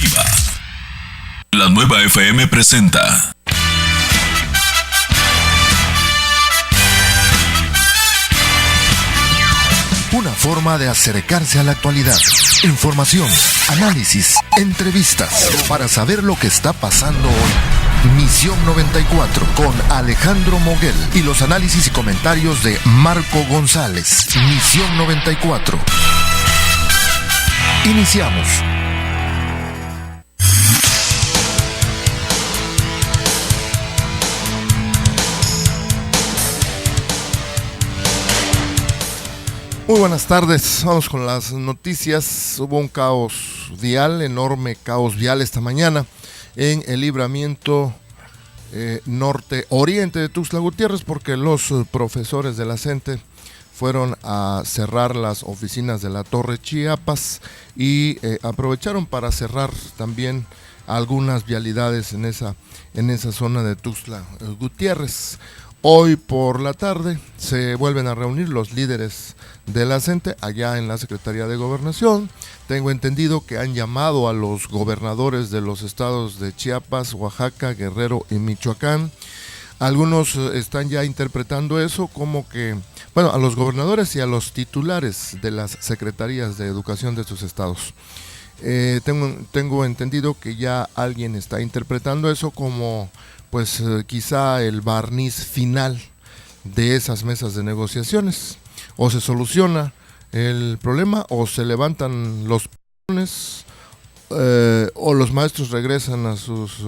Informativa. La Nueva FM presenta una forma de acercarse a la actualidad. Información, análisis, entrevistas, para saber lo que está pasando hoy. Misión 94 con Alejandro Moguel y los análisis y comentarios de Marco González. Misión 94. Iniciamos. Muy buenas tardes, vamos con las noticias. Hubo un caos vial, enorme caos vial esta mañana en el libramiento norte-oriente de Tuxtla Gutiérrez, porque los profesores de la CENTE fueron a cerrar las oficinas de la Torre Chiapas y aprovecharon para cerrar también algunas vialidades en esa zona de Tuxtla Gutiérrez. Hoy por la tarde se vuelven a reunir los líderes de la CENTE allá en la Secretaría de Gobernación. Tengo entendido que han llamado a los gobernadores de los estados de Chiapas, Oaxaca, Guerrero y Michoacán. Algunos están ya interpretando eso como que, a los gobernadores y a los titulares de las secretarías de educación de sus estados. Tengo entendido que ya alguien está interpretando eso como quizá el barniz final de esas mesas de negociaciones. O se soluciona el problema o se levantan los pones, o los maestros regresan a sus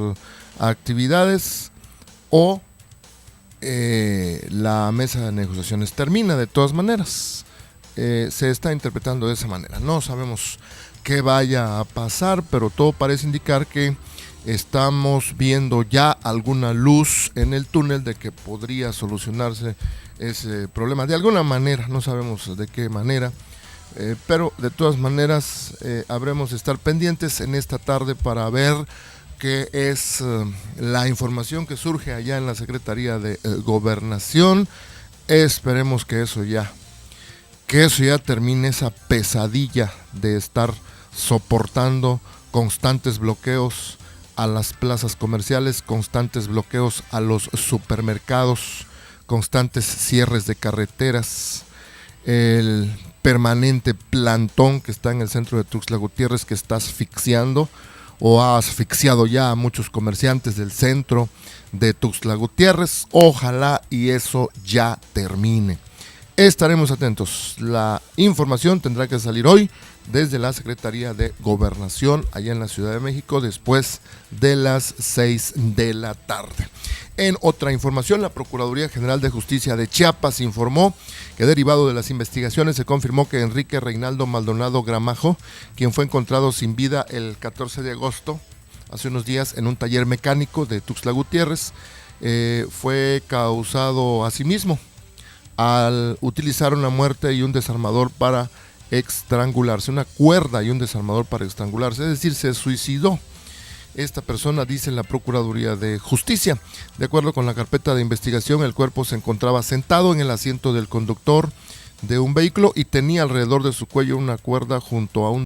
actividades, o la mesa de negociaciones termina. De todas maneras, se está interpretando de esa manera. No sabemos qué vaya a pasar, pero todo parece indicar que estamos viendo ya alguna luz en el túnel de que podría solucionarse ese problema de alguna manera. No sabemos de qué manera, pero de todas maneras habremos de estar pendientes en esta tarde para ver qué es la información que surge allá en la Secretaría de Gobernación. Esperemos que eso ya termine, esa pesadilla de estar soportando constantes bloqueos a las plazas comerciales, constantes bloqueos a los supermercados, constantes cierres de carreteras, el permanente plantón que está en el centro de Tuxtla Gutiérrez, que está asfixiando o ha asfixiado ya a muchos comerciantes del centro de Tuxtla Gutiérrez. Ojalá y eso ya termine. Estaremos atentos. La información tendrá que salir hoy desde la Secretaría de Gobernación allá en la Ciudad de México después de las 6 de la tarde. En otra información, la Procuraduría General de Justicia de Chiapas informó que, derivado de las investigaciones, se confirmó que Enrique Reinaldo Maldonado Gramajo, quien fue encontrado sin vida el 14 de agosto, hace unos días, en un taller mecánico de Tuxtla Gutiérrez, fue causado a sí mismo al utilizar una muerte y un desarmador para estrangularse, una cuerda y un desarmador para estrangularse, es decir, se suicidó. Esta persona, dice la Procuraduría de Justicia. De acuerdo con la carpeta de investigación, el cuerpo se encontraba sentado en el asiento del conductor de un vehículo y tenía alrededor de su cuello una cuerda junto a un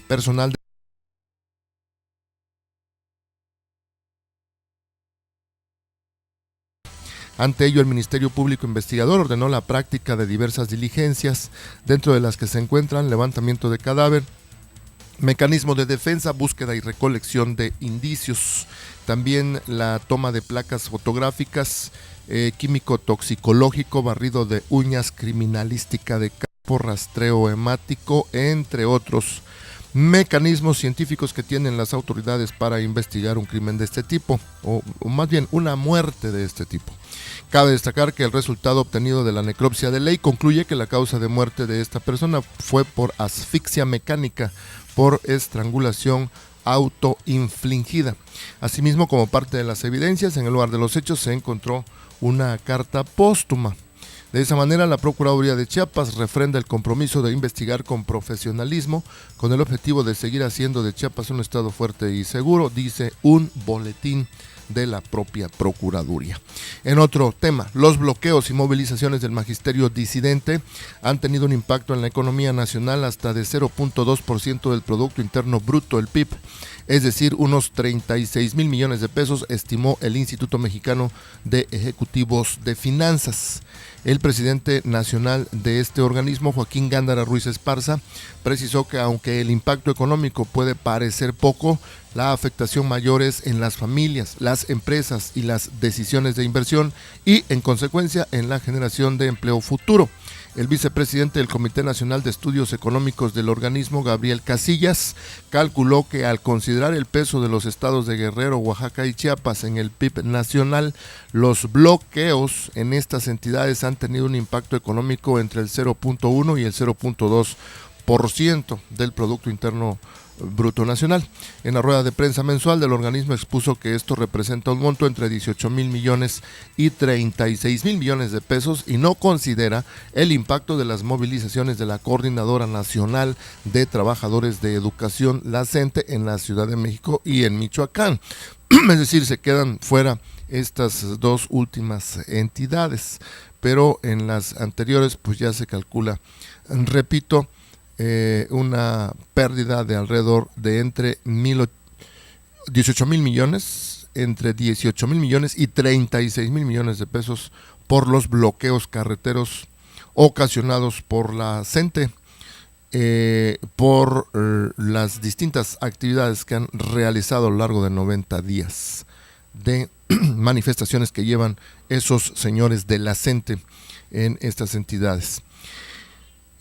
personal. Ante ello, el Ministerio Público Investigador ordenó la práctica de diversas diligencias, dentro de las que se encuentran levantamiento de cadáver, mecanismo de defensa, búsqueda y recolección de indicios, también la toma de placas fotográficas, químico toxicológico, barrido de uñas, criminalística de campo, rastreo hemático, entre otros mecanismos científicos que tienen las autoridades para investigar un crimen de este tipo, o más bien una muerte de este tipo. Cabe destacar que el resultado obtenido de la necropsia de ley concluye que la causa de muerte de esta persona fue por asfixia mecánica, por estrangulación autoinfligida. Asimismo, como parte de las evidencias, en el lugar de los hechos se encontró una carta póstuma De esa manera, la Procuraduría de Chiapas refrenda el compromiso de investigar con profesionalismo con el objetivo de seguir haciendo de Chiapas un estado fuerte y seguro, dice un boletín de la propia Procuraduría. En otro tema, los bloqueos y movilizaciones del magisterio disidente han tenido un impacto en la economía nacional hasta de 0.2% del Producto Interno Bruto, el PIB, es decir, unos 36 mil millones de pesos, estimó el Instituto Mexicano de Ejecutivos de Finanzas. El presidente nacional de este organismo, Joaquín Gándara Ruiz Esparza, precisó que aunque el impacto económico puede parecer poco, la afectación mayor es en las familias, las empresas y las decisiones de inversión y, en consecuencia, en la generación de empleo futuro. El vicepresidente del Comité Nacional de Estudios Económicos del organismo, Gabriel Casillas, calculó que al considerar el peso de los estados de Guerrero, Oaxaca y Chiapas en el PIB nacional, los bloqueos en estas entidades han tenido un impacto económico entre el 0.1 y el 0.2% del Producto Interno Bruto Nacional. En la rueda de prensa mensual del organismo expuso que esto representa un monto entre 18 mil millones y 36 mil millones de pesos y no considera el impacto de las movilizaciones de la Coordinadora Nacional de Trabajadores de Educación, la CENTE, en la Ciudad de México y en Michoacán. Es decir, se quedan fuera estas dos últimas entidades, pero en las anteriores pues ya se calcula, repito, una pérdida de alrededor de entre 18 mil millones, entre 18 mil millones y 36 mil millones de pesos por los bloqueos carreteros ocasionados por la CENTE, por las distintas actividades que han realizado a lo largo de 90 días de manifestaciones que llevan esos señores de la CENTE en estas entidades.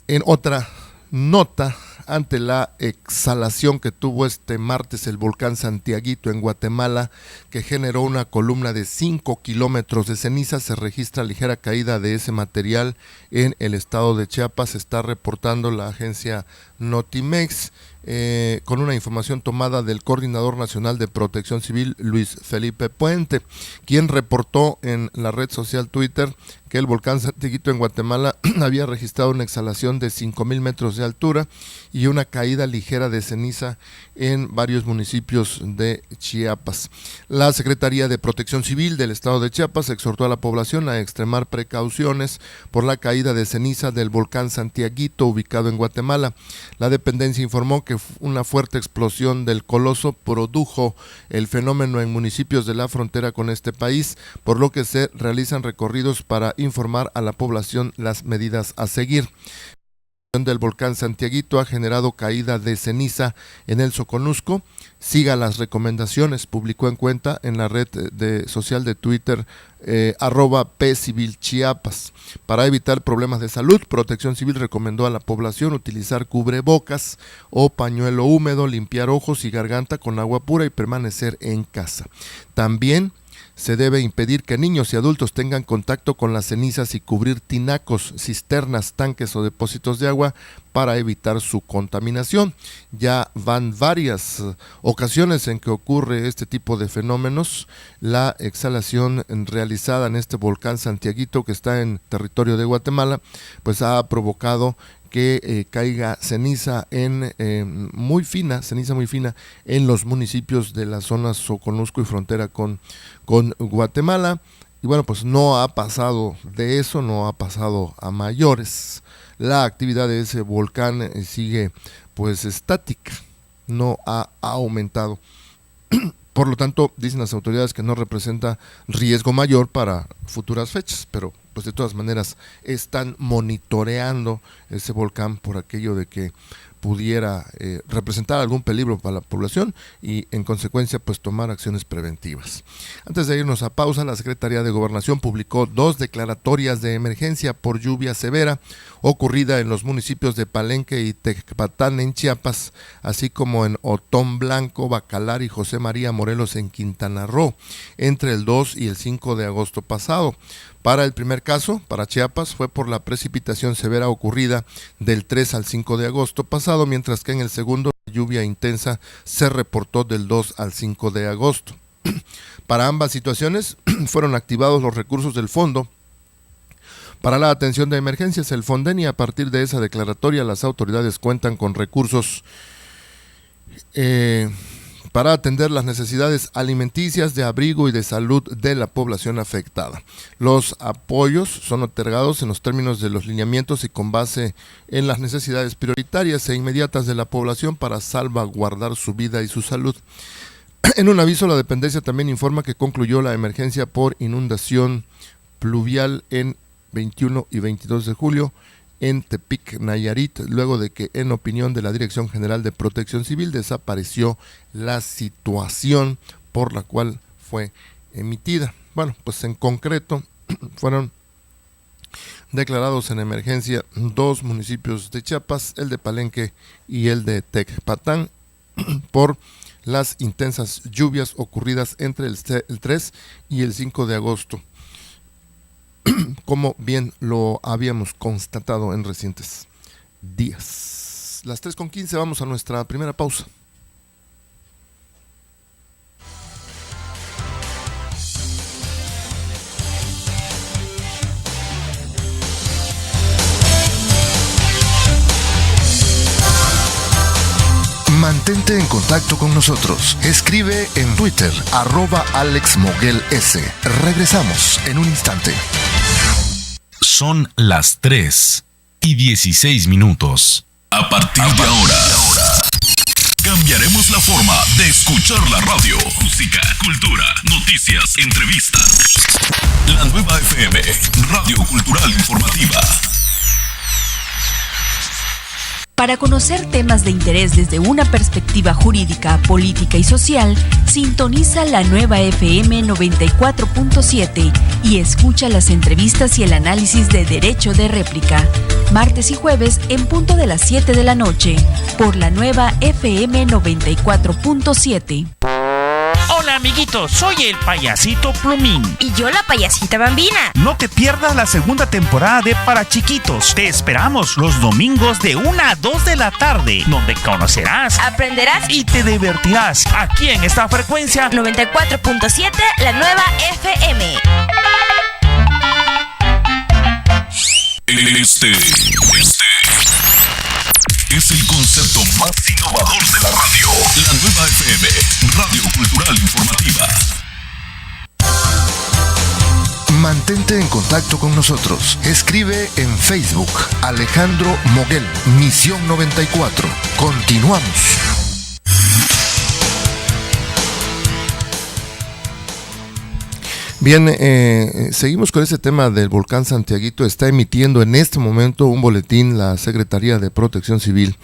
En otra nota, ante la exhalación que tuvo este martes el volcán Santiaguito en Guatemala, que generó una columna de 5 kilómetros de ceniza, se registra ligera caída de ese material en el estado de Chiapas, está reportando la agencia Notimex, con una información tomada del Coordinador Nacional de Protección Civil, Luis Felipe Puente, quien reportó en la red social Twitter que el volcán Santiaguito en Guatemala había registrado una exhalación de 5,000 metros de altura y una caída ligera de ceniza en varios municipios de Chiapas. La Secretaría de Protección Civil del Estado de Chiapas exhortó a la población a extremar precauciones por la caída de ceniza del volcán Santiaguito ubicado en Guatemala. La dependencia informó que una fuerte explosión del coloso produjo el fenómeno en municipios de la frontera con este país, por lo que se realizan recorridos para informar a la población las medidas a seguir. Del volcán Santiaguito ha generado caída de ceniza en el Soconusco. Siga las recomendaciones, publicó en cuenta en la red social de Twitter @PCivilChiapas. Para evitar problemas de salud, Protección Civil recomendó a la población utilizar cubrebocas o pañuelo húmedo, limpiar ojos y garganta con agua pura y permanecer en casa. También se debe impedir que niños y adultos tengan contacto con las cenizas y cubrir tinacos, cisternas, tanques o depósitos de agua para evitar su contaminación. Ya van varias ocasiones en que ocurre este tipo de fenómenos. La exhalación realizada en este volcán Santiaguito, que está en territorio de Guatemala, pues ha provocado que caiga ceniza muy fina en los municipios de la zona Soconusco y frontera con Guatemala. Y bueno, pues no ha pasado de eso, no ha pasado a mayores. La actividad de ese volcán sigue pues estática, no ha aumentado. Por lo tanto, dicen las autoridades que no representa riesgo mayor para futuras fechas, pero pues de todas maneras están monitoreando ese volcán por aquello de que pudiera representar algún peligro para la población y en consecuencia pues tomar acciones preventivas. Antes de irnos a pausa, la Secretaría de Gobernación publicó 2 declaratorias de emergencia por lluvia severa ocurrida en los municipios de Palenque y Tecpatán en Chiapas, así como en Otón Blanco, Bacalar y José María Morelos en Quintana Roo, entre el 2 y el 5 de agosto pasado. Para el primer caso, para Chiapas, fue por la precipitación severa ocurrida del 3 al 5 de agosto pasado, mientras que en el segundo, la lluvia intensa se reportó del 2 al 5 de agosto. Para ambas situaciones fueron activados los recursos del Fondo Para la atención de emergencias, el Fonden, y a partir de esa declaratoria las autoridades cuentan con recursos para atender las necesidades alimenticias, de abrigo y de salud de la población afectada. Los apoyos son otorgados en los términos de los lineamientos y con base en las necesidades prioritarias e inmediatas de la población para salvaguardar su vida y su salud. En un aviso, la dependencia también informa que concluyó la emergencia por inundación pluvial en 21 y 22 de julio en Tepic, Nayarit, luego de que, en opinión de la Dirección General de Protección Civil, desapareció la situación por la cual fue emitida. Bueno, pues en concreto fueron declarados en emergencia 2 municipios de Chiapas, el de Palenque y el de Tecpatán, por las intensas lluvias ocurridas entre el 3 y el 5 de agosto. Como bien lo habíamos constatado en recientes días. Las 3:15, vamos a nuestra primera pausa. Mantente en contacto con nosotros. Escribe en Twitter, @AlexMoguelS. Regresamos en un instante. Son las 3:16. A partir de ahora, cambiaremos la forma de escuchar la radio. Música, cultura, noticias, entrevistas. La nueva FM, Radio Cultural Informativa. Para conocer temas de interés desde una perspectiva jurídica, política y social, sintoniza la nueva FM 94.7 y escucha las entrevistas y el análisis de Derecho de Réplica, martes y jueves en punto de las 7 de la noche, por la nueva FM 94.7. Hola amiguitos, soy el payasito Plumín. Y yo la payasita Bambina. No te pierdas la segunda temporada de Para Chiquitos. Te esperamos los domingos de 1 a 2 de la tarde, donde conocerás, aprenderás y te divertirás aquí en esta frecuencia 94.7, la nueva FM. Este es el concepto más innovador de la radio. La nueva FM, Radio Cultural Informativa. Mantente en contacto con nosotros. Escribe en Facebook, Alejandro Moguel, Misión 94. Continuamos. Bien, seguimos con este tema del volcán Santiaguito. Está emitiendo en este momento un boletín la Secretaría de Protección Civil.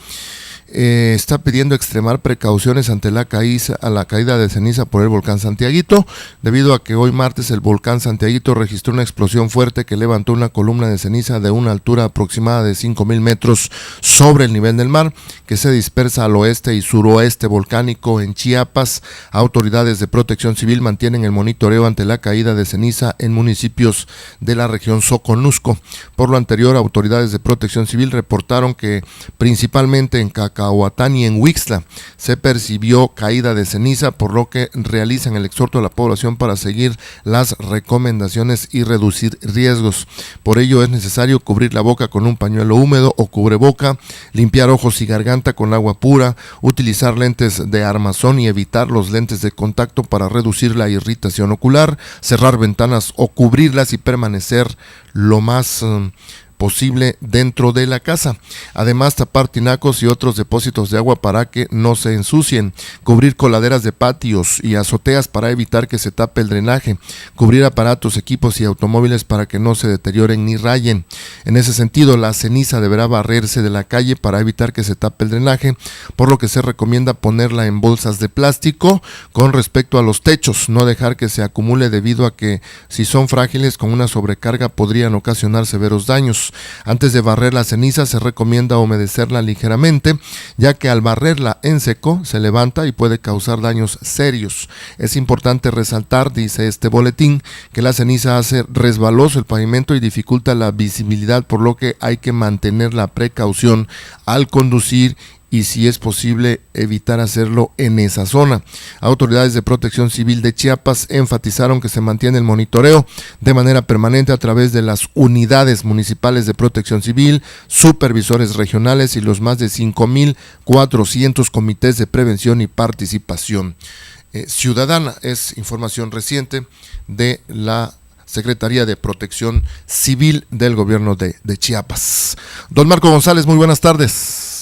Está pidiendo extremar precauciones ante la caída de ceniza por el volcán Santiaguito, debido a que hoy martes el volcán Santiaguito registró una explosión fuerte que levantó una columna de ceniza de una altura aproximada de 5,000 metros sobre el nivel del mar, que se dispersa al oeste y suroeste volcánico en Chiapas. Autoridades de Protección Civil mantienen el monitoreo ante la caída de ceniza en municipios de la región Soconusco. Por lo anterior, autoridades de Protección Civil reportaron que principalmente en Cacahuatán y en Huixtla se percibió caída de ceniza, por lo que realizan el exhorto a la población para seguir las recomendaciones y reducir riesgos. Por ello es necesario cubrir la boca con un pañuelo húmedo o cubreboca, limpiar ojos y garganta con agua pura, utilizar lentes de armazón y evitar los lentes de contacto para reducir la irritación ocular, cerrar ventanas o cubrirlas y permanecer lo más posible dentro de la casa. Además, tapar tinacos y otros depósitos de agua para que no se ensucien, cubrir coladeras de patios y azoteas para evitar que se tape el drenaje, cubrir aparatos, equipos y automóviles para que no se deterioren ni rayen. En ese sentido, la ceniza deberá barrerse de la calle para evitar que se tape el drenaje, por lo que se recomienda ponerla en bolsas de plástico. Con respecto a los techos, no dejar que se acumule, debido a que si son frágiles, con una sobrecarga podrían ocasionar severos daños. Antes de barrer la ceniza se recomienda humedecerla ligeramente, ya que al barrerla en seco se levanta y puede causar daños serios. Es importante resaltar, dice este boletín, que la ceniza hace resbaloso el pavimento y dificulta la visibilidad, por lo que hay que mantener la precaución al conducir y si es posible evitar hacerlo en esa zona. Autoridades de Protección Civil de Chiapas enfatizaron que se mantiene el monitoreo de manera permanente a través de las unidades municipales de protección civil, supervisores regionales y los más de 5,400 comités de prevención y participación ciudadana. Es información reciente de la Secretaría de Protección Civil del Gobierno de Chiapas. Don Marco González, muy buenas tardes.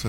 Sí.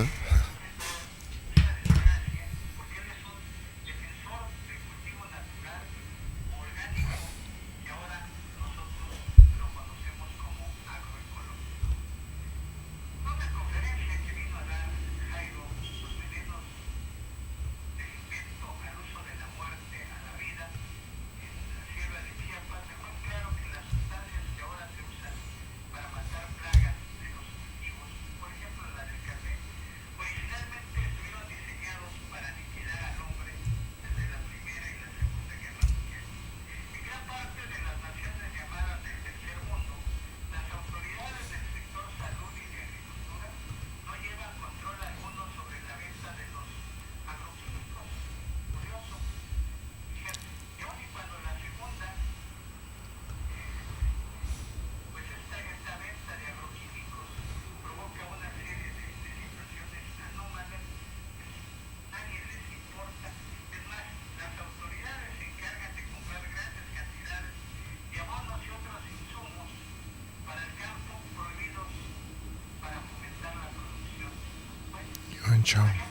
chao.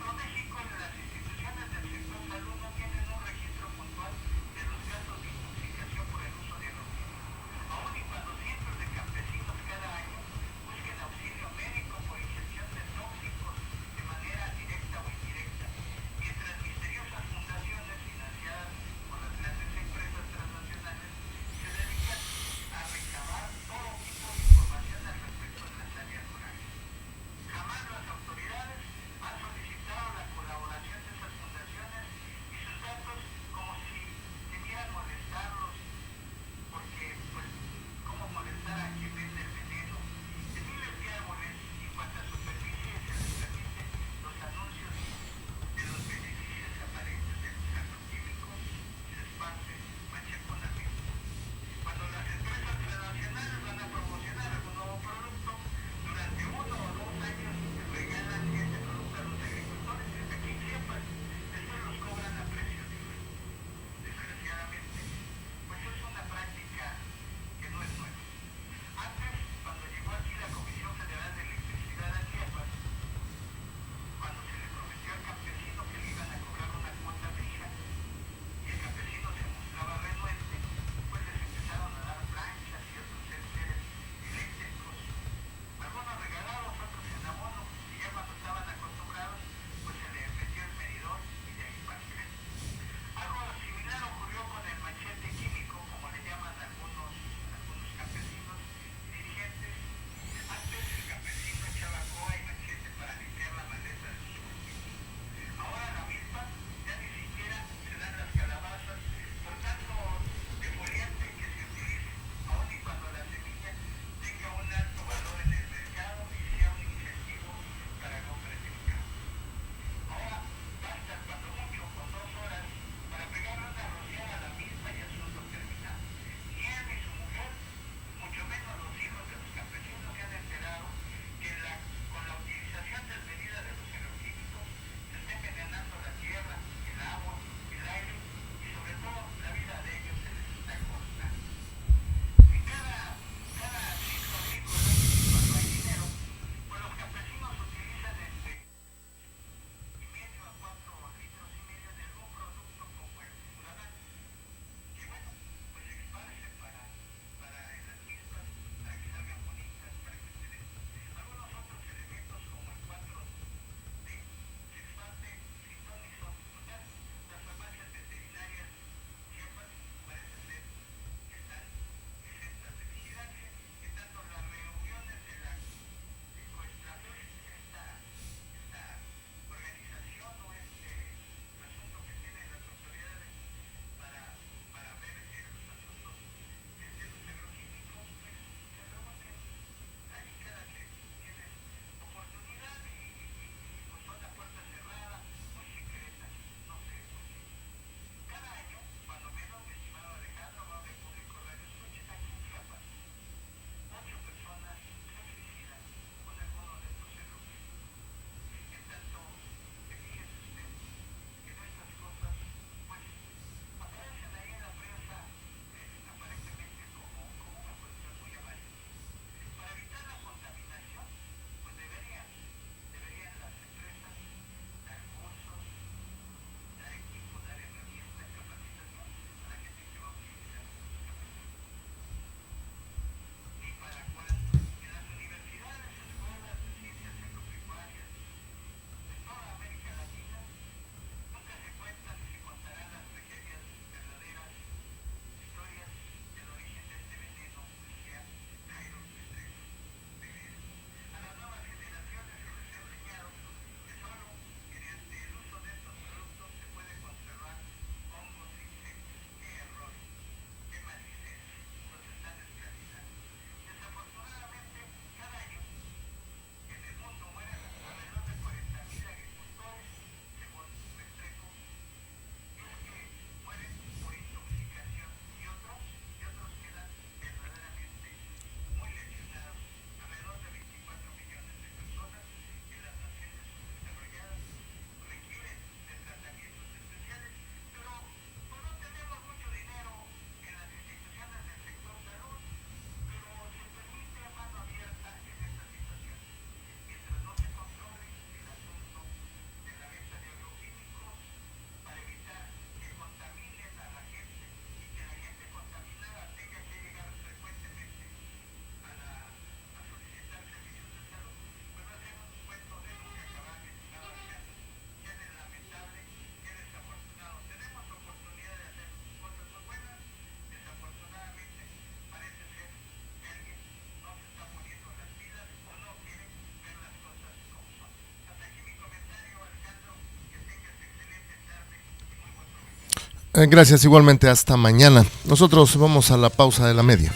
Gracias, igualmente, hasta mañana. Nosotros vamos a la pausa de la media.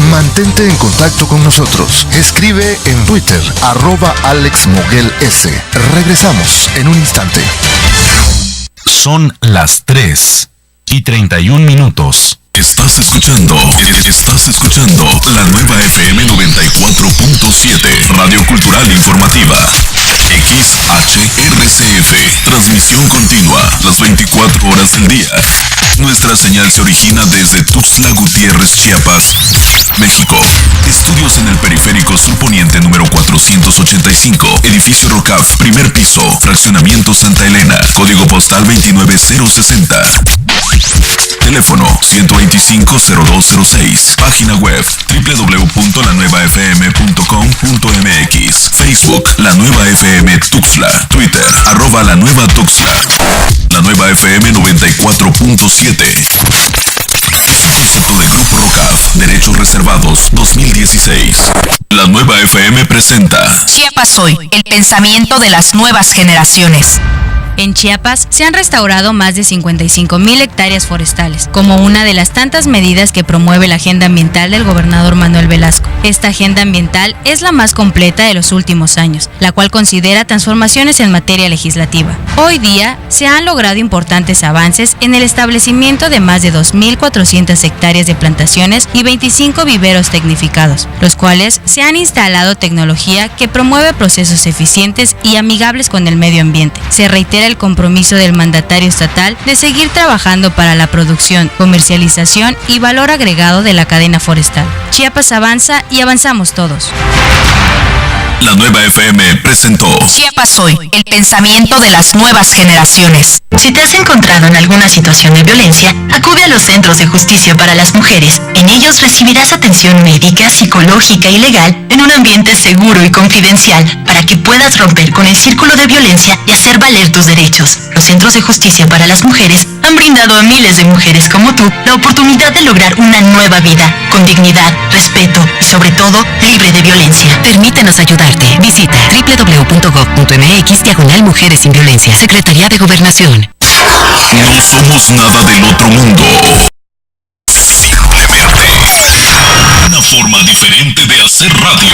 Mantente en contacto con nosotros. Escribe en Twitter, @AlexMoguelS. Regresamos en un instante. Son las 3:31. Estás escuchando la nueva FM 94.7, Radio Cultural Informativa. XHRCF, transmisión continua, las 24 horas del día. Nuestra señal se origina desde Tuxtla Gutiérrez, Chiapas, México. Estudios en el Periférico Surponiente número 485, Edificio Rocaf, primer piso, Fraccionamiento Santa Elena, código postal 29060. Teléfono 125-0206. Página web www.lanuevafm.com.mx. Facebook La Nueva FM Tuxtla. Twitter @LaNuevaTuxtla. La Nueva FM 94.7. Concepto de Grupo Rocaf. Derechos reservados 2016. La Nueva FM presenta Chiapas Hoy, el pensamiento de las nuevas generaciones. En Chiapas se han restaurado más de 55,000 hectáreas forestales, como una de las tantas medidas que promueve la agenda ambiental del gobernador Manuel Velasco. Esta agenda ambiental es la más completa de los últimos años, la cual considera transformaciones en materia legislativa. Hoy día se han logrado importantes avances en el establecimiento de más de 2,400 hectáreas de plantaciones y 25 viveros tecnificados, los cuales se han instalado tecnología que promueve procesos eficientes y amigables con el medio ambiente. Se reitera el compromiso del mandatario estatal de seguir trabajando para la producción, comercialización y valor agregado de la cadena forestal. Chiapas avanza y avanzamos todos. La Nueva FM presentó Chiapas Hoy, el pensamiento de las nuevas generaciones. Si te has encontrado en alguna situación de violencia, acude a los centros de justicia para las mujeres. En ellos recibirás atención médica, psicológica y legal en un ambiente seguro y confidencial para que puedas romper con el círculo de violencia y hacer valer tus derechos. Los centros de justicia para las mujeres han brindado a miles de mujeres como tú la oportunidad de lograr una nueva vida, con dignidad, respeto y sobre todo, libre de violencia. Permítenos ayudarte. Visita www.gov.mx/Mujeres sin Violencia. Secretaría de Gobernación. No somos nada del otro mundo. Simplemente una forma diferente de hacer radio.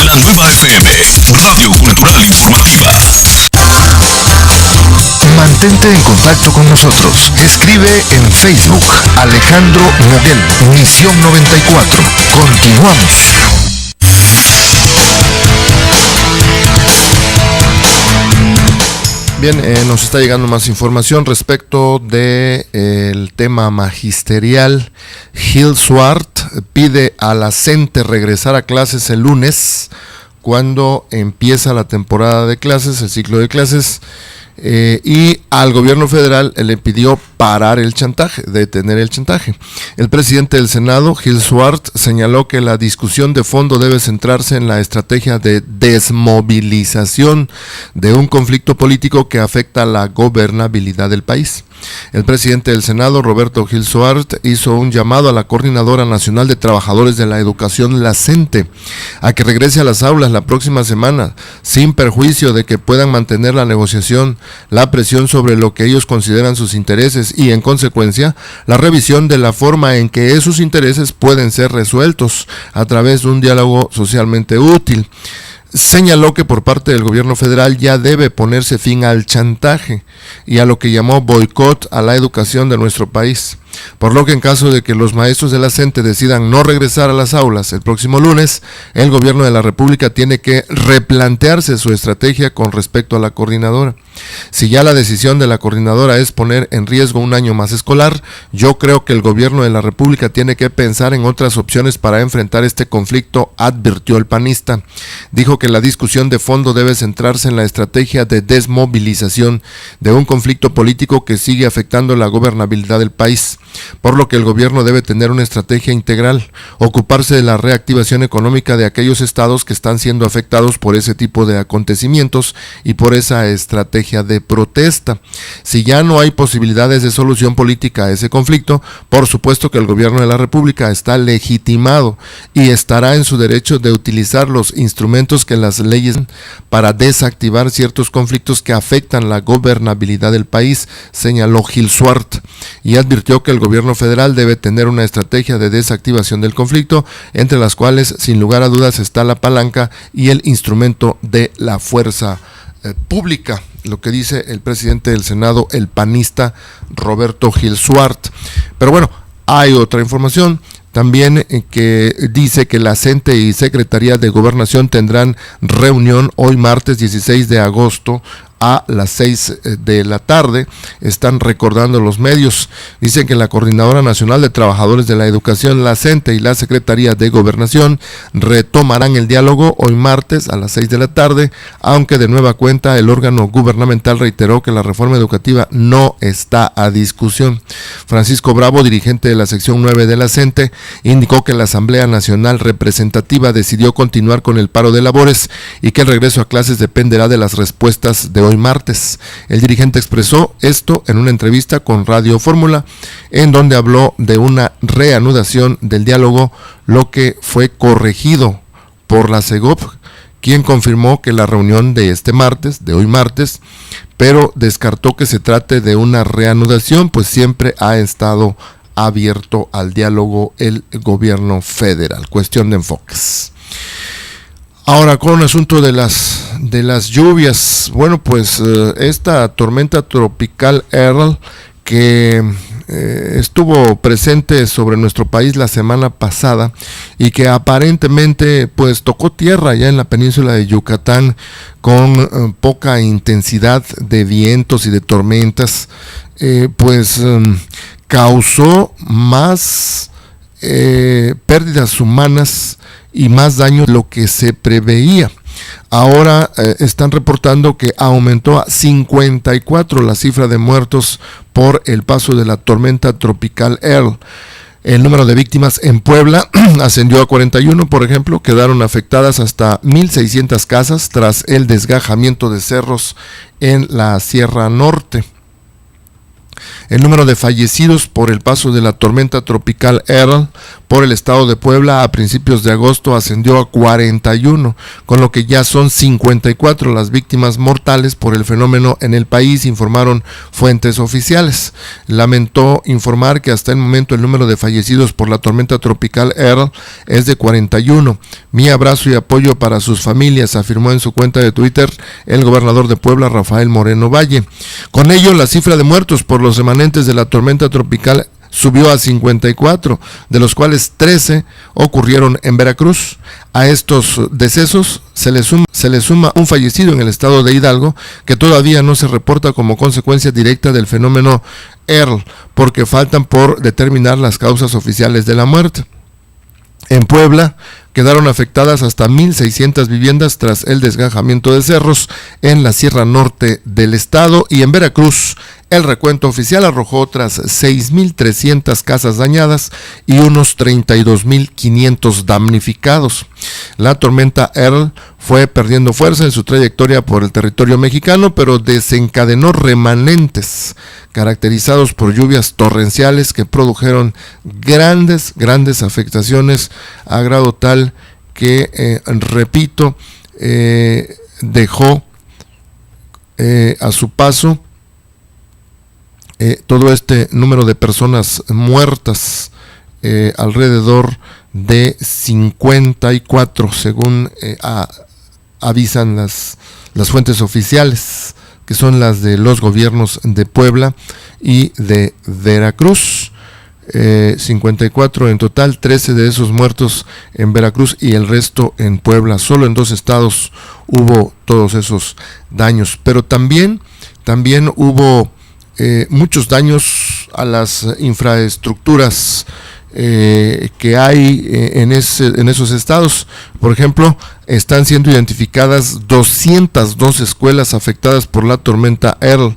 La Nueva FM, Radio Cultural Informativa. Mantente en contacto con nosotros. Escribe en Facebook, Alejandro Moguel, Misión 94. Continuamos. Bien, nos está llegando más información respecto del tema magisterial. Gil Swart pide a la CENTE regresar a clases el lunes, cuando empieza la temporada de clases, el ciclo de clases, y al gobierno federal le pidió parar el chantaje, detener el chantaje. El presidente del Senado, Gil Swart, señaló que la discusión de fondo debe centrarse en la estrategia de desmovilización de un conflicto político que afecta la gobernabilidad del país. El presidente del Senado, Roberto Gil Swart, hizo un llamado a la Coordinadora Nacional de Trabajadores de la Educación, la CENTE, a que regrese a las aulas la próxima semana, sin perjuicio de que puedan mantener la negociación, la presión sobre lo que ellos consideran sus intereses y, en consecuencia, la revisión de la forma en que esos intereses pueden ser resueltos a través de un diálogo socialmente útil. Señaló que por parte del gobierno federal ya debe ponerse fin al chantaje y a lo que llamó boicot a la educación de nuestro país, por lo que en caso de que los maestros de la CENTE decidan no regresar a las aulas el próximo lunes, el gobierno de la República tiene que replantearse su estrategia con respecto a la coordinadora. Si ya la decisión de la coordinadora es poner en riesgo un año más escolar, yo creo que el gobierno de la República tiene que pensar en otras opciones para enfrentar este conflicto, advirtió el panista. Dijo que la discusión de fondo debe centrarse en la estrategia de desmovilización de un conflicto político que sigue afectando la gobernabilidad del país, por lo que el gobierno debe tener una estrategia integral, ocuparse de la reactivación económica de aquellos estados que están siendo afectados por ese tipo de acontecimientos y por esa estrategia de protesta. Si ya no hay posibilidades de solución política a ese conflicto, por supuesto que el gobierno de la República está legitimado y estará en su derecho de utilizar los instrumentos que las leyes para desactivar ciertos conflictos que afectan la gobernabilidad del país, señaló Gil Swart, y advirtió que el gobierno federal debe tener una estrategia de desactivación del conflicto, entre las cuales, sin lugar a dudas, está la palanca y el instrumento de la fuerza pública, lo que dice el presidente del Senado, el panista Roberto Gil Swart. Pero bueno, hay otra información también que dice que la CENTE y Secretaría de Gobernación tendrán reunión hoy martes 16 de agosto a las 6 de la tarde, están recordando los medios. Dicen que la Coordinadora Nacional de Trabajadores de la Educación, la CENTE y la Secretaría de Gobernación retomarán el diálogo hoy martes a las 6 de la tarde, aunque de nueva cuenta el órgano gubernamental reiteró que la reforma educativa no está a discusión. Francisco Bravo, dirigente de la sección 9 de la CENTE, indicó que la Asamblea Nacional Representativa decidió continuar con el paro de labores y que el regreso a clases dependerá de las respuestas de hoy martes. El dirigente expresó esto en una entrevista con Radio Fórmula, en donde habló de una reanudación del diálogo, lo que fue corregido por la CEGOP, quien confirmó que la reunión de hoy martes, pero descartó que se trate de una reanudación, pues siempre ha estado abierto al diálogo el gobierno federal. Cuestión de enfoques. Ahora, con el asunto de las lluvias, bueno, pues esta tormenta tropical Earl, que estuvo presente sobre nuestro país la semana pasada y que aparentemente pues tocó tierra ya en la península de Yucatán con poca intensidad de vientos y de tormentas, causó más pérdidas humanas y más daño de lo que se preveía. Ahora están reportando que aumentó a 54 la cifra de muertos por el paso de la tormenta tropical Earl. El número de víctimas en Puebla ascendió a 41, por ejemplo. Quedaron afectadas hasta 1,600 casas tras el desgajamiento de cerros en la Sierra Norte. El número de fallecidos por el paso de la tormenta tropical Earl por el estado de Puebla a principios de agosto ascendió a 41, con lo que ya son 54 las víctimas mortales por el fenómeno en el país, informaron fuentes oficiales. Lamentó informar que hasta el momento el número de fallecidos por la tormenta tropical Earl es de 41. Mi abrazo y apoyo para sus familias, afirmó en su cuenta de Twitter el gobernador de Puebla, Rafael Moreno Valle. Con ello, la cifra de muertos por los remanentes de la tormenta tropical subió a 54, de los cuales 13 ocurrieron en Veracruz. A estos decesos se le suma un fallecido en el estado de Hidalgo, que todavía no se reporta como consecuencia directa del fenómeno Earl, porque faltan por determinar las causas oficiales de la muerte. En Puebla quedaron afectadas hasta 1,600 viviendas tras el desgajamiento de cerros en la Sierra Norte del estado, y en Veracruz el recuento oficial arrojó otras 6,300 casas dañadas y unos 32,500 damnificados. La tormenta Earl fue perdiendo fuerza en su trayectoria por el territorio mexicano, pero desencadenó remanentes caracterizados por lluvias torrenciales que produjeron grandes afectaciones, a grado tal que, dejó a su paso todo este número de personas muertas, alrededor de 54, según avisan las fuentes oficiales, que son las de los gobiernos de Puebla y de Veracruz. 54 en total, 13 de esos muertos en Veracruz y el resto en Puebla. Solo en 2 estados hubo todos esos daños, pero también hubo muchos daños a las infraestructuras que hay en esos estados. Por ejemplo, están siendo identificadas 202 escuelas afectadas por la tormenta Earl.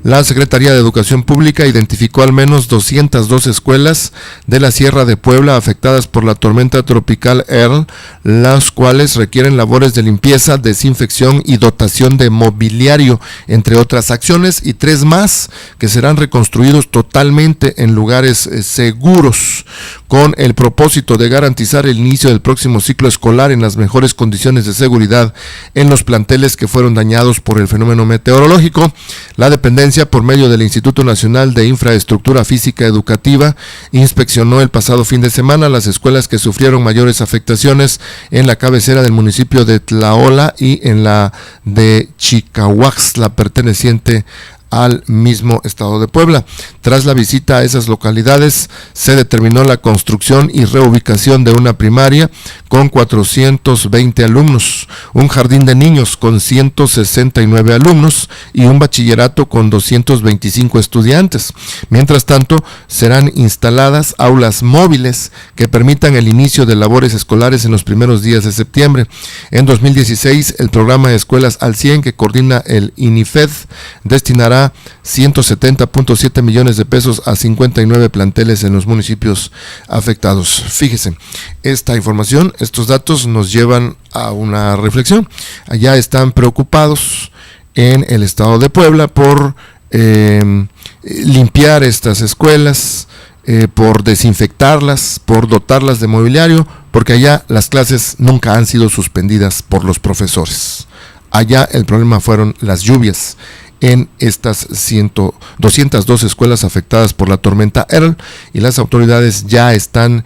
La Secretaría de Educación Pública identificó al menos 202 escuelas de la Sierra de Puebla afectadas por la tormenta tropical Earl, las cuales requieren labores de limpieza, desinfección y dotación de mobiliario, entre otras acciones, y 3 más que serán reconstruidos totalmente en lugares seguros. con el propósito de garantizar el inicio del próximo ciclo escolar en las mejores condiciones de seguridad en los planteles que fueron dañados por el fenómeno meteorológico. La dependencia, por medio del Instituto Nacional de Infraestructura Física Educativa, inspeccionó el pasado fin de semana las escuelas que sufrieron mayores afectaciones en la cabecera del municipio de Tlaola y en la de Chicahuaxtla, perteneciente al mismo estado de Puebla. Tras la visita a esas localidades, se determinó la construcción y reubicación de una primaria con 420 alumnos, un jardín de niños con 169 alumnos y un bachillerato con 225 estudiantes. Mientras tanto, serán instaladas aulas móviles que permitan el inicio de labores escolares en los primeros días de septiembre. En 2016, el programa de Escuelas al 100 que coordina el INIFED destinará 170.7 millones de pesos a 59 planteles en los municipios afectados. Fíjese, esta información, estos datos nos llevan a una reflexión. Allá están preocupados en el estado de Puebla por limpiar estas escuelas, por desinfectarlas, por dotarlas de mobiliario, porque allá las clases nunca han sido suspendidas por los profesores. Allá el problema fueron las lluvias en estas 202 escuelas afectadas por la tormenta Earl, y las autoridades ya están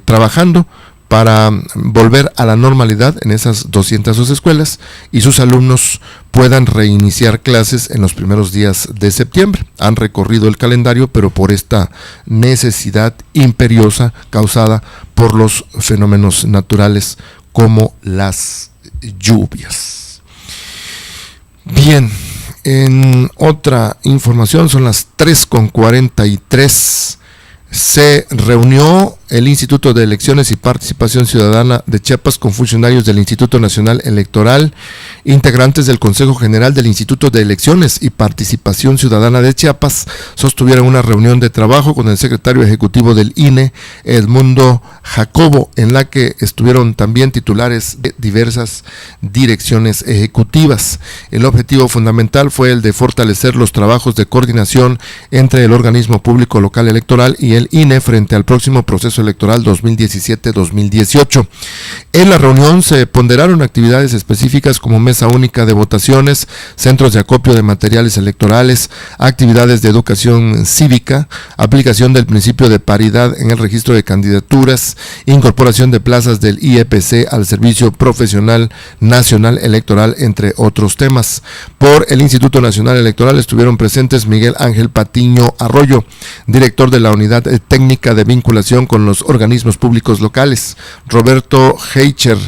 trabajando para volver a la normalidad en esas 202 escuelas y sus alumnos puedan reiniciar clases en los primeros días de septiembre. Han recorrido el calendario, pero por esta necesidad imperiosa causada por los fenómenos naturales como las lluvias. Bien. En otra información, son las 3:43, se reunió el Instituto de Elecciones y Participación Ciudadana de Chiapas con funcionarios del Instituto Nacional Electoral, integrantes del Consejo General del Instituto de Elecciones y Participación Ciudadana de Chiapas, sostuvieron una reunión de trabajo con el secretario ejecutivo del INE, Edmundo Jacobo, en la que estuvieron también titulares de diversas direcciones ejecutivas. El objetivo fundamental fue el de fortalecer los trabajos de coordinación entre el organismo público local electoral y el INE frente al próximo proceso electoral 2017-2018. En la reunión se ponderaron actividades específicas como mesa única de votaciones, centros de acopio de materiales electorales, actividades de educación cívica, aplicación del principio de paridad en el registro de candidaturas, incorporación de plazas del IEPC al Servicio Profesional Nacional Electoral, entre otros temas. Por el Instituto Nacional Electoral estuvieron presentes Miguel Ángel Patiño Arroyo, director de la Unidad Técnica de Vinculación con los Organismos Públicos Locales, Roberto Heicher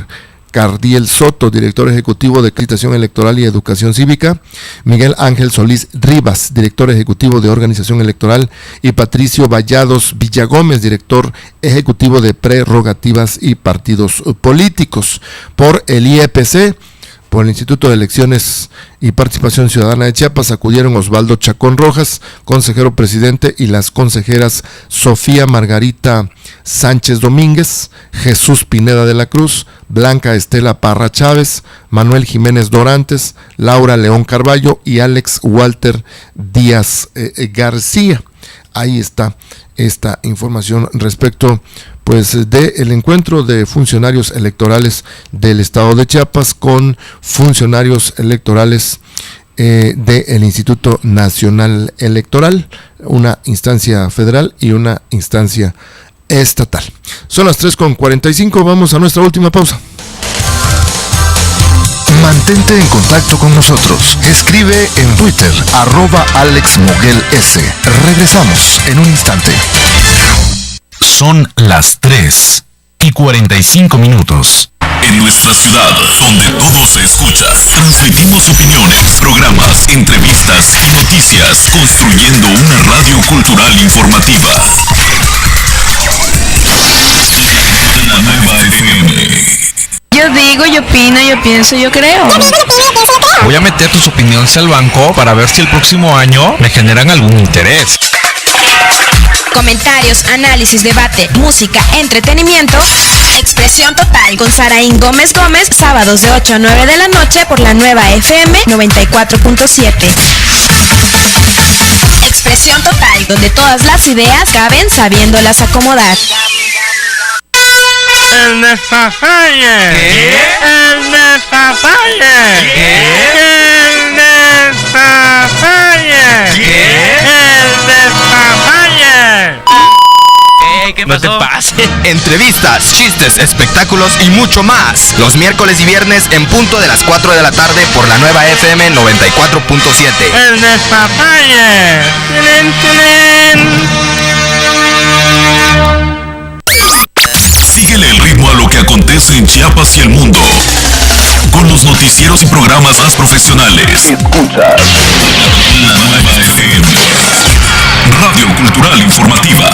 Cardiel Soto, director ejecutivo de Capacitación Electoral y Educación Cívica, Miguel Ángel Solís Rivas, director ejecutivo de Organización Electoral, y Patricio Vallados Villagómez, director ejecutivo de Prerrogativas y Partidos Políticos. Por el IEPC, por el Instituto de Elecciones y Participación Ciudadana de Chiapas, acudieron Osvaldo Chacón Rojas, consejero presidente, y las consejeras Sofía Margarita Sánchez Domínguez, Jesús Pineda de la Cruz, Blanca Estela Parra Chávez, Manuel Jiménez Dorantes, Laura León Carballo y Alex Walter Díaz García. Ahí está esta información respecto del encuentro de funcionarios electorales del estado de Chiapas con funcionarios electorales del Instituto Nacional Electoral, una instancia federal y una instancia estatal. Son las 3:45, vamos a nuestra última pausa. Mantente en contacto con nosotros. Escribe en Twitter, @AlexMoguelS. Regresamos en un instante. Son las 3:45. En nuestra ciudad, donde todo se escucha, transmitimos opiniones, programas, entrevistas y noticias, construyendo una radio cultural informativa. La nueva FM. Yo digo, yo opino, yo pienso, yo creo. Voy a meter tus opiniones al banco para ver si el próximo año me generan algún interés. Comentarios, análisis, debate, música, entretenimiento. Expresión total con Saraín Gómez Gómez, sábados de 8 a 9 de la noche por la nueva FM 94.7. Expresión total, donde todas las ideas caben sabiéndolas acomodar. El despapalle. ¿Qué? El despapalle. ¿Qué? El despapalle. ¿Qué? El despapalle. ¿Qué pasó? No te pases. Entrevistas, chistes, espectáculos y mucho más. Los miércoles y viernes en punto de las 4 de la tarde por la nueva FM 94.7. El despapalle. ¡Tilín, tilín! Síguele el ritmo a lo que acontece en Chiapas y el mundo. Con los noticieros y programas más profesionales. Escuchas la nueva FM. Radio Cultural Informativa.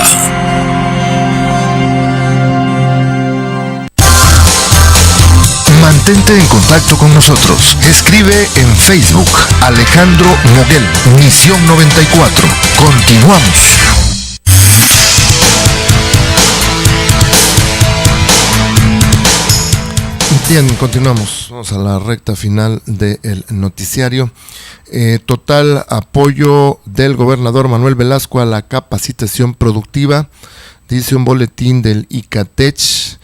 Mantente en contacto con nosotros. Escribe en Facebook Alejandro Moguel, Misión 94. Continuamos. Bien, continuamos. Vamos a la recta final del noticiario. Total apoyo del gobernador Manuel Velasco a la capacitación productiva. Dice un boletín del ICATECH.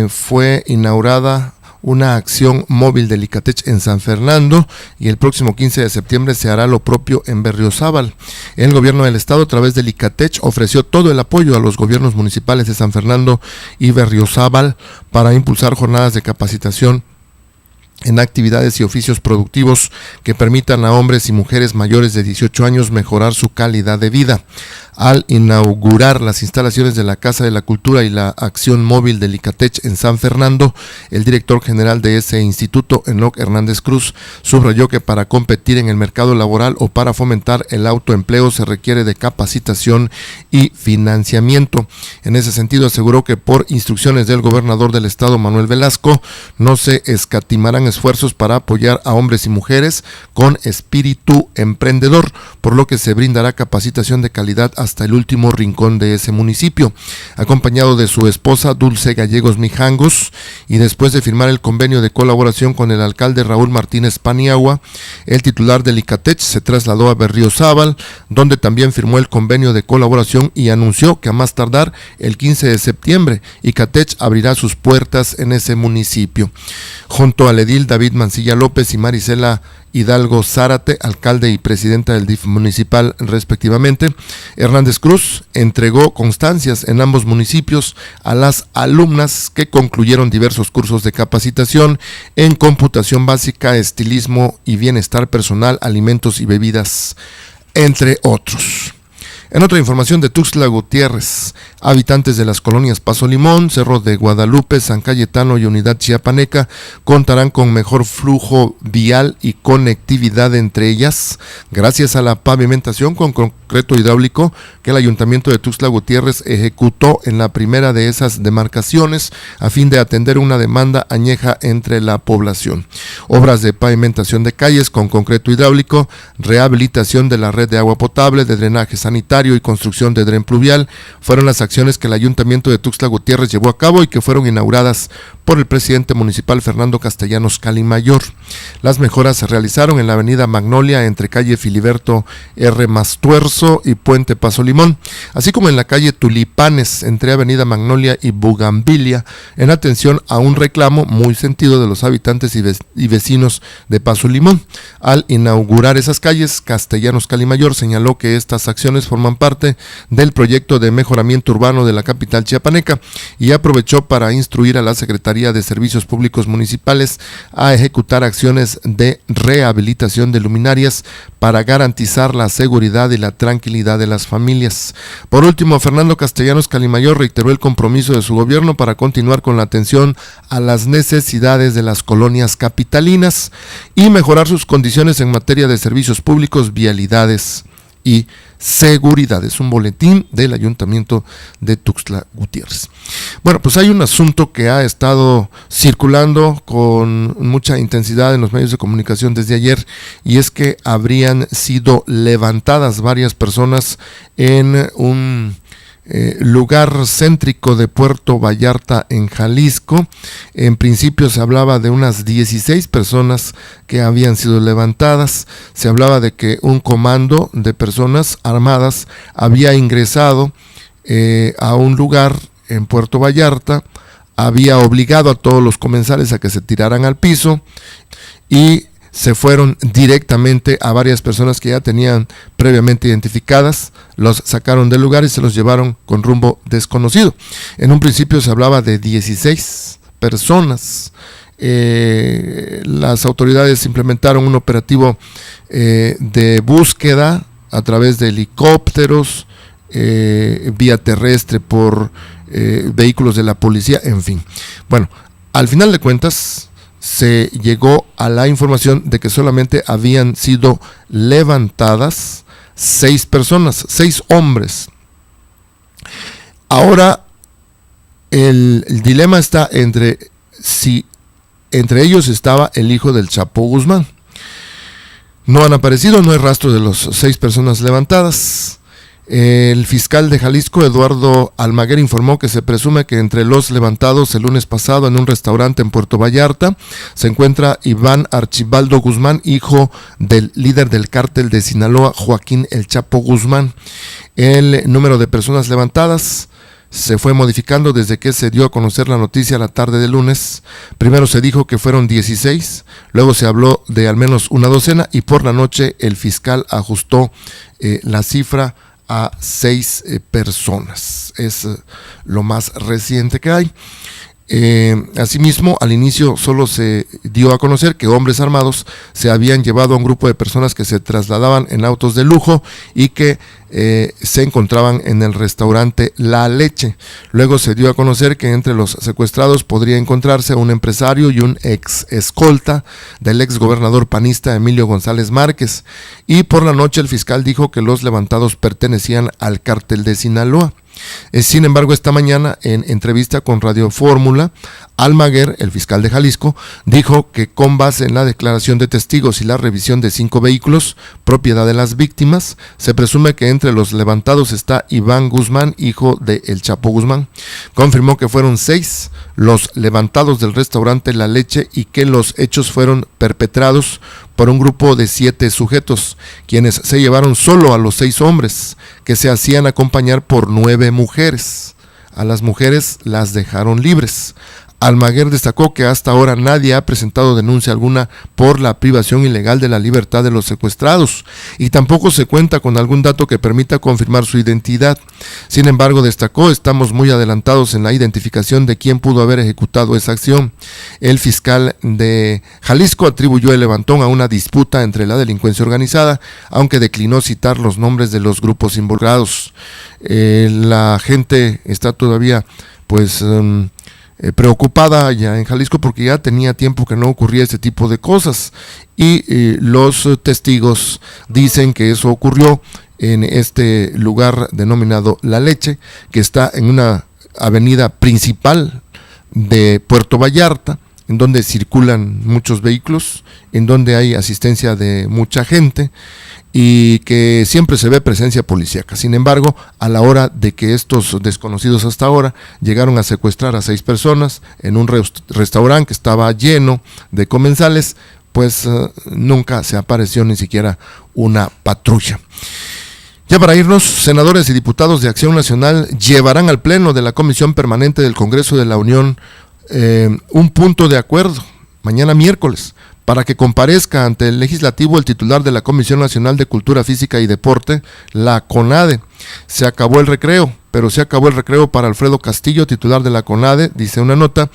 Fue inaugurada una acción móvil del ICATECH en San Fernando y el próximo 15 de septiembre se hará lo propio en Berriozábal. El gobierno del estado a través del ICATECH ofreció todo el apoyo a los gobiernos municipales de San Fernando y Berriozábal para impulsar jornadas de capacitación en actividades y oficios productivos que permitan a hombres y mujeres mayores de 18 años mejorar su calidad de vida. Al inaugurar las instalaciones de la Casa de la Cultura y la acción móvil del ICATECH en San Fernando, el director general de ese instituto, Enoc Hernández Cruz, subrayó que para competir en el mercado laboral o para fomentar el autoempleo se requiere de capacitación y financiamiento. En ese sentido, aseguró que por instrucciones del gobernador del estado, Manuel Velasco, no se escatimarán esfuerzos para apoyar a hombres y mujeres con espíritu emprendedor, por lo que se brindará capacitación de calidad hasta el último rincón de ese municipio. Acompañado de su esposa Dulce Gallegos Mijangos y después de firmar el convenio de colaboración con el alcalde Raúl Martínez Paniagua, el titular del ICATECH se trasladó a Berriozábal, donde también firmó el convenio de colaboración y anunció que a más tardar el 15 de septiembre ICATECH abrirá sus puertas en ese municipio. Junto al edil David Mancilla López y Marisela Hidalgo Zárate, alcalde y presidenta del DIF municipal respectivamente, Hernández Cruz entregó constancias en ambos municipios a las alumnas que concluyeron diversos cursos de capacitación en computación básica, estilismo y bienestar personal, alimentos y bebidas, entre otros. En otra información de Tuxtla Gutiérrez, habitantes de las colonias Paso Limón, Cerro de Guadalupe, San Cayetano y Unidad Chiapaneca contarán con mejor flujo vial y conectividad entre ellas, gracias a la pavimentación con concreto hidráulico que el Ayuntamiento de Tuxtla Gutiérrez ejecutó en la primera de esas demarcaciones a fin de atender una demanda añeja entre la población. Obras de pavimentación de calles con concreto hidráulico, rehabilitación de la red de agua potable, de drenaje sanitario y construcción de dren pluvial fueron las acciones que el Ayuntamiento de Tuxtla Gutiérrez llevó a cabo y que fueron inauguradas por el presidente municipal Fernando Castellanos Calimayor. Las mejoras se realizaron en la avenida Magnolia entre calle Filiberto R. Mastuerzo y Puente Paso Limón, así como en la calle Tulipanes entre avenida Magnolia y Bugambilia, en atención a un reclamo muy sentido de los habitantes y vecinos de Paso Limón. Al inaugurar esas calles, Castellanos Calimayor señaló que estas acciones forman parte del proyecto de mejoramiento urbano de la capital chiapaneca y aprovechó para instruir a la Secretaría de Servicios Públicos Municipales a ejecutar acciones de rehabilitación de luminarias para garantizar la seguridad y la tranquilidad de las familias. Por último, Fernando Castellanos Calimayor reiteró el compromiso de su gobierno para continuar con la atención a las necesidades de las colonias capitalinas y mejorar sus condiciones en materia de servicios públicos, vialidades y seguridad. Es un boletín del Ayuntamiento de Tuxtla Gutiérrez. Bueno, pues hay un asunto que ha estado circulando con mucha intensidad en los medios de comunicación desde ayer, y es que habrían sido levantadas varias personas en un lugar céntrico de Puerto Vallarta en Jalisco. En principio se hablaba de unas 16 personas que habían sido levantadas. Se hablaba de que un comando de personas armadas había ingresado a un lugar en Puerto Vallarta, había obligado a todos los comensales a que se tiraran al piso y se fueron directamente a varias personas que ya tenían previamente identificadas, los sacaron del lugar y se los llevaron con rumbo desconocido. En un principio se hablaba de 16 personas. Las autoridades implementaron un operativo de búsqueda a través de helicópteros, vía terrestre por vehículos de la policía, en fin. Bueno, al final de cuentas se llegó a la información de que solamente habían sido levantadas 6 personas, 6 hombres. Ahora el dilema está entre si entre ellos estaba el hijo del Chapo Guzmán. No han aparecido, no hay rastro de los 6 personas levantadas. El fiscal de Jalisco, Eduardo Almaguer, informó que se presume que entre los levantados el lunes pasado en un restaurante en Puerto Vallarta se encuentra Iván Archibaldo Guzmán, hijo del líder del cártel de Sinaloa, Joaquín El Chapo Guzmán. El número de personas levantadas se fue modificando desde que se dio a conocer la noticia la tarde del lunes. Primero se dijo que fueron 16, luego se habló de al menos una docena y por la noche el fiscal ajustó la cifra a 6 personas. Es lo más reciente que hay. Asimismo, al inicio solo se dio a conocer que hombres armados se habían llevado a un grupo de personas que se trasladaban en autos de lujo y que se encontraban en el restaurante La Leche. Luego se dio a conocer que entre los secuestrados podría encontrarse un empresario y un ex escolta del ex gobernador panista Emilio González Márquez. Y por la noche el fiscal dijo que los levantados pertenecían al cártel de Sinaloa. Sin embargo, esta mañana, en entrevista con Radio Fórmula, Almaguer, el fiscal de Jalisco, dijo que con base en la declaración de testigos y la revisión de 5 vehículos, propiedad de las víctimas, se presume que entre los levantados está Iván Guzmán, hijo de El Chapo Guzmán. Confirmó que fueron 6 los levantados del restaurante La Leche y que los hechos fueron perpetrados por un grupo de 7 sujetos, quienes se llevaron solo a los 6 hombres, que se hacían acompañar por 9 mujeres. A las mujeres las dejaron libres. Almaguer destacó que hasta ahora nadie ha presentado denuncia alguna por la privación ilegal de la libertad de los secuestrados y tampoco se cuenta con algún dato que permita confirmar su identidad. Sin embargo, destacó, estamos muy adelantados en la identificación de quién pudo haber ejecutado esa acción. El fiscal de Jalisco atribuyó el levantón a una disputa entre la delincuencia organizada, aunque declinó citar los nombres de los grupos involucrados. La gente está todavía preocupada ya en Jalisco porque ya tenía tiempo que no ocurría ese tipo de cosas y los testigos dicen que eso ocurrió en este lugar denominado La Leche, que está en una avenida principal de Puerto Vallarta, en donde circulan muchos vehículos, en donde hay asistencia de mucha gente y que siempre se ve presencia policíaca. Sin embargo, a la hora de que estos desconocidos hasta ahora llegaron a secuestrar a 6 personas en un restaurante que estaba lleno de comensales, pues nunca se apareció ni siquiera una patrulla. Ya para irnos, senadores y diputados de Acción Nacional llevarán al Pleno de la Comisión Permanente del Congreso de la Unión un punto de acuerdo mañana miércoles para que comparezca ante el legislativo el titular de la Comisión Nacional de Cultura Física y Deporte, la CONADE. Se acabó el recreo, pero se acabó el recreo para Alfredo Castillo, titular de la CONADE, dice una nota,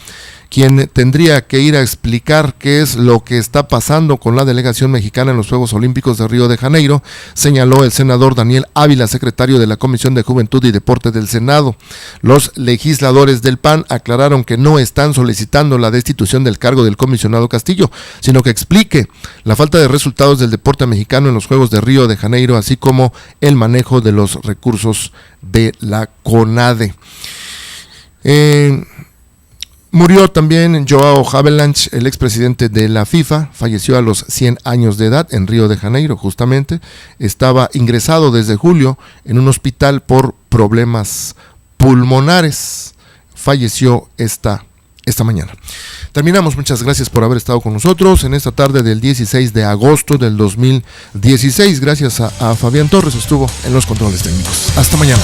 quien tendría que ir a explicar qué es lo que está pasando con la delegación mexicana en los Juegos Olímpicos de Río de Janeiro, señaló el senador Daniel Ávila, secretario de la Comisión de Juventud y Deporte del Senado. Los legisladores del PAN aclararon que no están solicitando la destitución del cargo del comisionado Castillo, sino que explique la falta de resultados del deporte mexicano en los Juegos de Río de Janeiro, así como el manejo de los recursos de la CONADE. Murió también Joao Havelange, el expresidente de la FIFA, falleció a los 100 años de edad en Río de Janeiro, justamente. Estaba ingresado desde julio en un hospital por problemas pulmonares. Falleció esta mañana. Terminamos, muchas gracias por haber estado con nosotros en esta tarde del 16 de agosto del 2016. Gracias a Fabián Torres, estuvo en los controles técnicos. Hasta mañana.